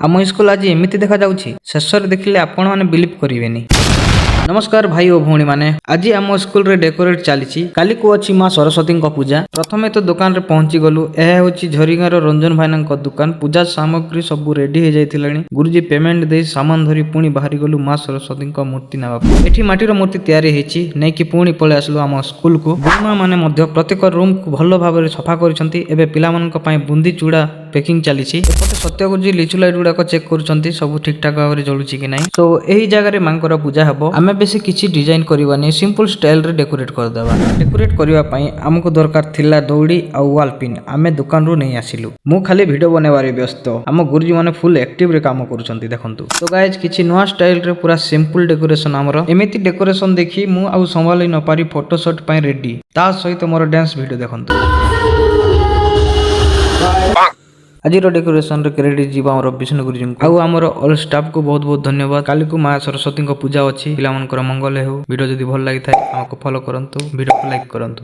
आम स्कूल आज एमती देखा जाउछि शेष रे देखिले आपण माने बिलीव करिवेनी। नमस्कार भाई और भौणी माने आज आम स्कूल रे डेकोरेट चली काली को अच्छी माँ सरस्वती पूजा। प्रथमे तो दुकान रे पहुंची गलु। यह हूँ झरीगार रंजन भाईना दुकान। पूजा सामग्री सब रेडी हो जाइलानी। गुरुजी पेमेंट दे सामान धरी पुणी बाहरी गलु माँ सरस्वती मूर्ति नावा। एठी माटीर मूर्ति तैयारी हेची नहीं कि पुणी पळे आसलु आम स्कूल को। गुरुमा माने मध्य प्रत्येक रूम को भल भाव सफा करिसंती। एबे पिलामानक पई बुंदी चूड़ा पैकिंग चली। एपटे सत्य गुरुजी लिचु लाइट गुड़ाक चेक करुँच सब ठीक ठाक भाव में जलुची कि नहीं। सो यही जगह मांकर पूजा हम। आम बेसी किसी डिजाइन करवानी सिंपल स्टाइल रे डेकोरेट करदेवा। डेकोरेट करने आमको दरकार थिला दौड़ी आ वाल पिन। आम दुकान रू नहीं आसिलु। मु खाली वीडियो बनवारे व्यस्त। आम गुरुजी माने फुल एक्टिव रे काम करुछंती देखंतु। तो गाइज किछि नुआ स्टाइल रे पूरा सिंपल डेकोरेशन आमर। एमिति डेकोरेशन देखि मु आउ संभाली न पारी फोटो शॉट पई रेडी। ता सहित मोर डांस वीडियो देखंतु। आज डेकोरेशन क्रेडिट जीवा आम विष्णु गुरुजी आउ आमर ऑल स्टाफ को बहुत बहुत धन्यवाद। काली को माँ सरस्वती पूजा अच्छी। पिला मंगल हो। वीडियो जदि भल लगी था हमको फॉलो करंतु। वीडियो को लाइक करंतु।